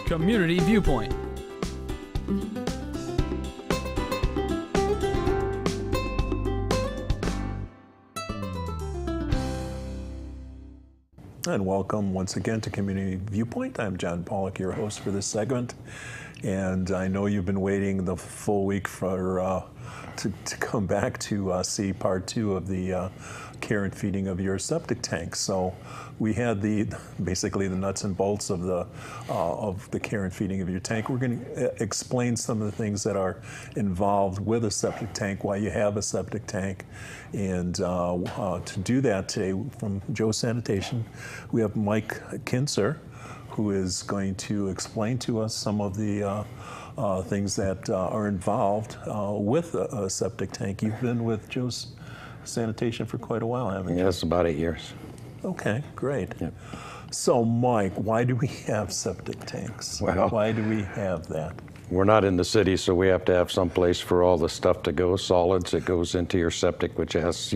Community Viewpoint. And welcome once again to Community Viewpoint. I'm John Pawlak, your host for this segment. And I know you've been waiting the full week for to come back to see part two of the care and feeding of your septic tank. So we had basically the nuts and bolts of the care and feeding of your tank. We're going to explain some of the things that are involved with a septic tank, why you have a septic tank. And to do that today, from Joe Sanitation, we have Mike Kintzer, who is going to explain to us some of the things that are involved with a septic tank. You've been with Joe's Sanitation for quite a while, haven't you? Yes, about 8 years. Okay, great. Yeah. So, Mike, why do we have septic tanks? Well, why do we have that? We're not in the city, so we have to have some place for all the stuff to go. Solids, it goes into your septic, which has,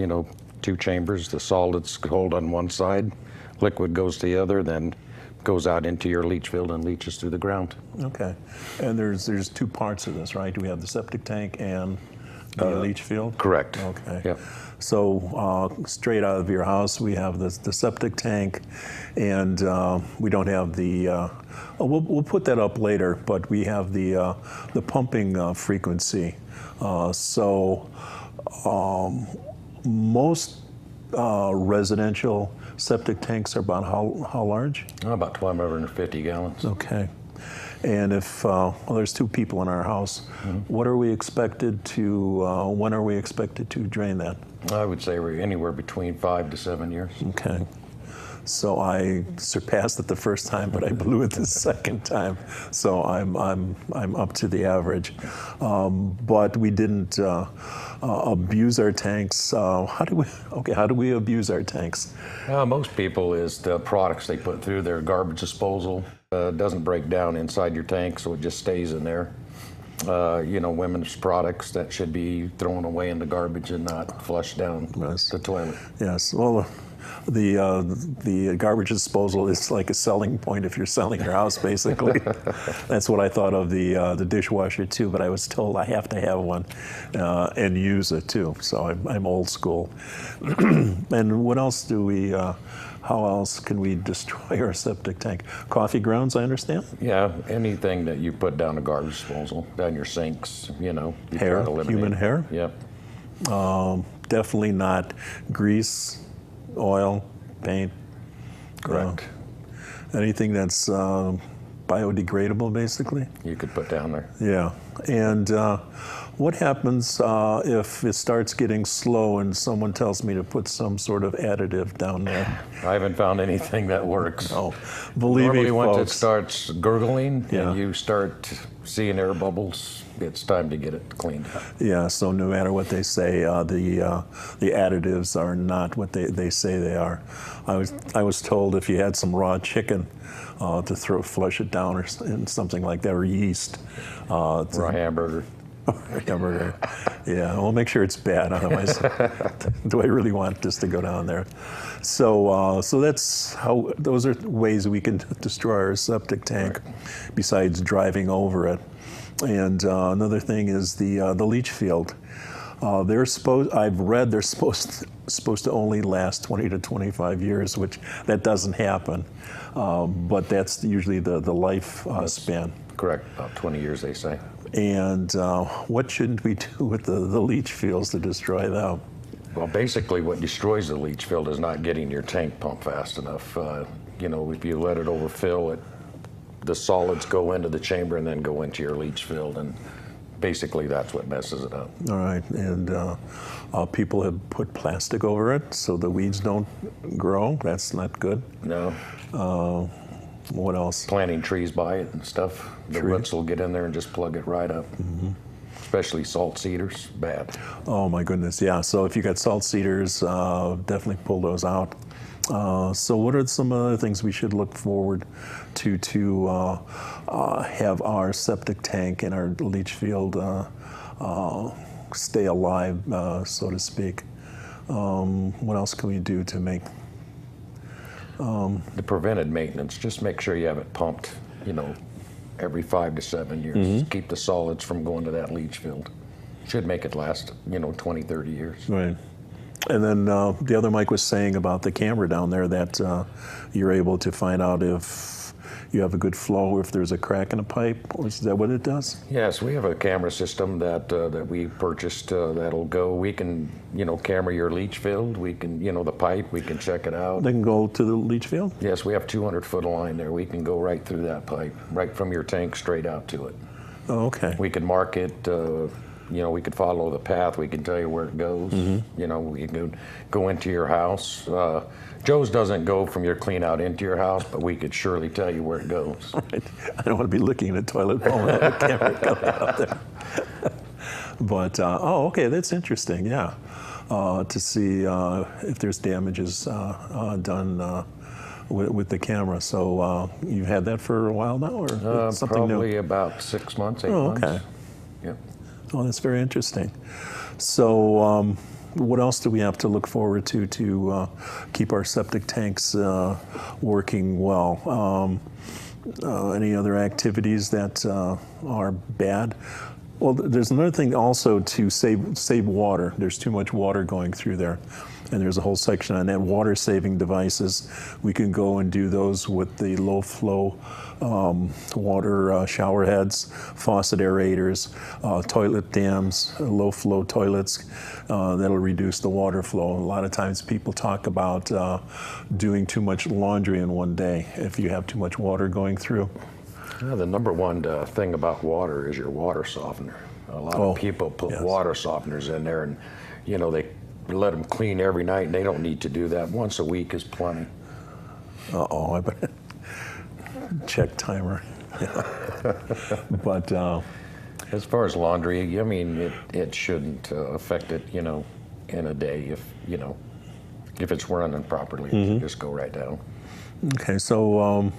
two chambers. The solids hold on one side, liquid goes to the other, then goes out into your leach field and leaches through the ground. Okay. And there's two parts of this, right? Do we have the septic tank and the leach field? Correct. Okay. Yep. So straight out of your house, we have the septic tank, and we don't have the. We'll put that up later, but we have the pumping frequency. Most residential septic tanks are about how large? About 1,250 gallons. Okay. And if there's two people in our house, what are we expected to? When are we expected to drain that? I would say we're anywhere between 5 to 7 years. Okay. So I surpassed it the first time, but I blew it the second time. So I'm up to the average. But we didn't abuse our tanks. How do we abuse our tanks? Most people is the products they put through their garbage disposal. Doesn't break down inside your tank, so it just stays in there. Women's products that should be thrown away in the garbage and not flushed down the toilet. Yes. Well, the garbage disposal is like a selling point if you're selling your house, basically. That's what I thought of the dishwasher too. But I was told I have to have one and use it too. So I'm old school. And what else do we? How else can we destroy our septic tank? Coffee grounds, I understand? Yeah, anything that you put down a garbage disposal, down your sinks, you hair, try to eliminate. Human hair? Yep. Definitely not grease, oil, paint. Correct. Anything that's biodegradable, basically? You could put down there. Yeah. And what happens if it starts getting slow and someone tells me to put some sort of additive down there? I haven't found anything that works. Oh, believe me, Normally, folks. once it starts gurgling Yeah. and you start seeing air bubbles, it's time to get it cleaned up. Yeah, so no matter what they say, the additives are not what they say they are. I was told if you had some raw chicken to flush it down or something like that, or yeast. Raw hamburger. Hamburger. Yeah, we'll make sure it's bad, otherwise do I really want this to go down there? So those are ways we can destroy our septic tank, besides driving over it. And another thing is the leach field. I've read they're supposed to only last 20 to 25 years, which that doesn't happen. But that's usually the life span. Correct, about 20 years they say. And what shouldn't we do with the leach fields to destroy them? Well, basically what destroys the leach field is not getting your tank pumped fast enough. If you let it overfill, the solids go into the chamber and then go into your leach field, and basically that's what messes it up. All right, and people have put plastic over it so the weeds don't grow. That's not good. No. What else? Planting trees by it and stuff. The roots will get in there and just plug it right up. Mm-hmm. Especially salt cedars, bad. Oh my goodness, yeah. So if you got salt cedars, definitely pull those out. So what are some other things we should look forward to have our septic tank and our leach field stay alive, so to speak? What else can we do to make The prevented maintenance, just make sure you have it pumped, every 5 to 7 years. Keep the solids from going to that leach field. Should make it last, 20, 30 years. Right. And then the other Mike was saying about the camera down there that you're able to find out if you have a good flow, if there's a crack in a pipe. Is that what it does? Yes, we have a camera system that we purchased that'll go. We can, camera your leach field. We can, the pipe. We can check it out. They can go to the leach field? Yes, we have 200-foot line there. We can go right through that pipe, right from your tank straight out to it. Oh, okay. We can mark it. We could follow the path. We can tell you where it goes. We can go into your house. Joe's doesn't go from your clean out into your house, but we could surely tell you where it goes. Right. I don't want to be looking at a toilet bowl and have a camera coming out there. But, okay, that's interesting, yeah. To see if there's damages done with the camera. So you've had that for a while now, or something new? Probably about 6 months, 8 months. Okay. Yep. Oh, that's very interesting. So what else do we have to look forward to keep our septic tanks working well? Any other activities that are bad? Well, there's another thing also to save water. There's too much water going through there. And there's a whole section on that, water saving devices. We can go and do those with the low flow water shower heads, faucet aerators, toilet dams, low flow toilets. That'll reduce the water flow. A lot of times people talk about doing too much laundry in one day if you have too much water going through. Yeah, the number one thing about water is your water softener. A lot of people put water softeners in there, and they let them clean every night, and they don't need to do that. Once a week is plenty. Uh-oh, I bet. Check timer. Yeah. But as far as laundry, I mean, it shouldn't affect it, in a day if it's running properly. It should just go right down. Okay, so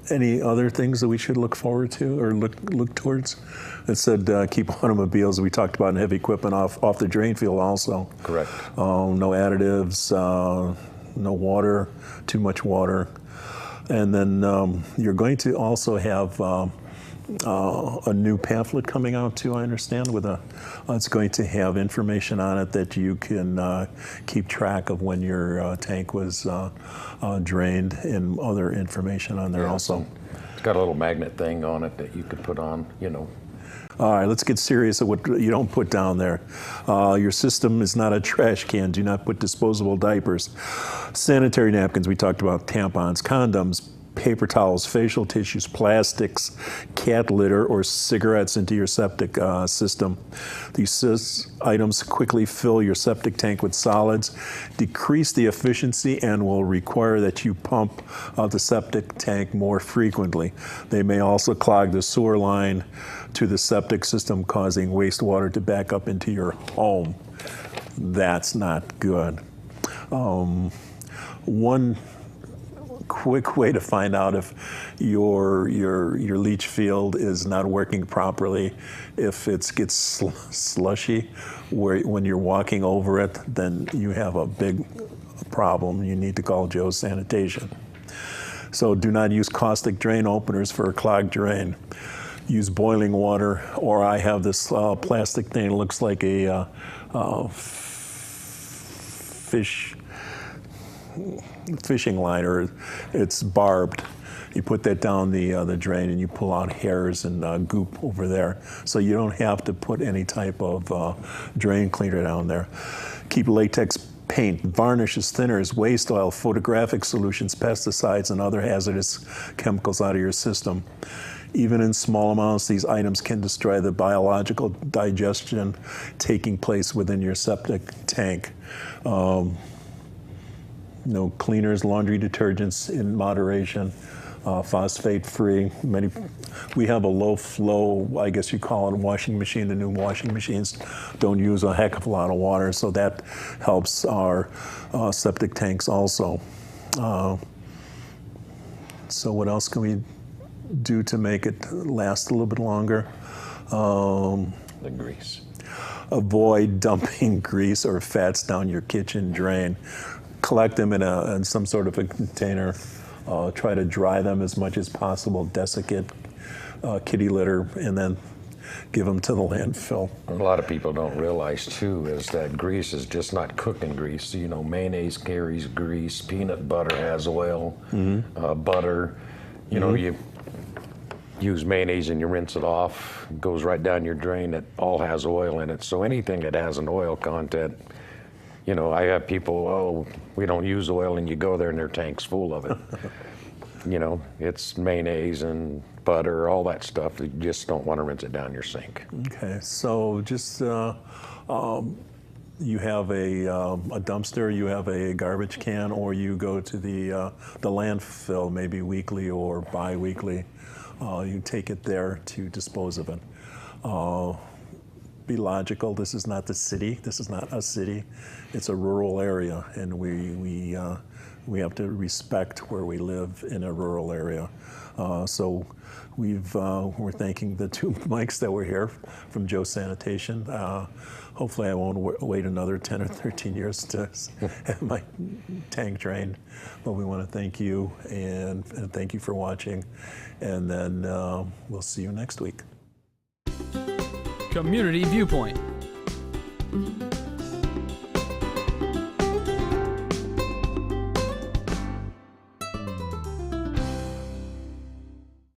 any other things that we should look forward to or look towards? It said keep automobiles, we talked about, and heavy equipment off the drain field also. Correct. No additives, no water, too much water. And then you're going to also have a new pamphlet coming out too, I understand, with it's going to have information on it that you can keep track of when your tank was drained, and other information on there also. It's got a little magnet thing on it that you could put on, All right, let's get serious at what you don't put down there. Your system is not a trash can. Do not put disposable diapers. Sanitary napkins, we talked about, tampons, condoms, paper towels, facial tissues, plastics, cat litter, or cigarettes into your septic system. These items quickly fill your septic tank with solids, decrease the efficiency, and will require that you pump out the septic tank more frequently. They may also clog the sewer line to the septic system, causing wastewater to back up into your home. That's not good. One quick way to find out if your leach field is not working properly, if it gets slushy when you're walking over it, then you have a big problem. You need to call Joe's Sanitation. So do not use caustic drain openers for a clogged drain. Use boiling water, or I have this plastic thing that looks like a fishing line, or it's barbed. You put that down the drain and you pull out hairs and goop over there. So you don't have to put any type of drain cleaner down there. Keep latex paint, varnishes, thinners, waste oil, photographic solutions, pesticides, and other hazardous chemicals out of your system. Even in small amounts, these items can destroy the biological digestion taking place within your septic tank. Cleaners, laundry detergents in moderation, phosphate-free. We have a low-flow, I guess you call it, washing machine. The new washing machines don't use a heck of a lot of water, so that helps our septic tanks also. So what else can we do to make it last a little bit longer? The grease. Avoid dumping grease or fats down your kitchen drain. Collect them in some sort of a container. Try to dry them as much as possible. Desiccate kitty litter and then give them to the landfill. A lot of people don't realize too is that grease is just not cooking grease. You know, mayonnaise carries grease, peanut butter has oil, butter. You know, you use mayonnaise and you rinse it off, it goes right down your drain. It all has oil in it. So anything that has an oil content, you know, I have people, oh, we don't use oil, and you go there and their tank's full of it. You know, it's mayonnaise and butter, all that stuff. You just don't want to rinse it down your sink. Okay, so just you have a dumpster, you have a garbage can, or you go to the landfill maybe weekly or bi-weekly. You take it there to dispose of it. Be logical. This is not the city. This is not a city. It's a rural area, and we have to respect where we live in a rural area. So we're thanking the two mics that were here from Joe Sanitation. Hopefully I won't wait another 10 or 13 years to have my tank drained. But we want to thank you and thank you for watching. And then we'll see you next week. Community Viewpoint.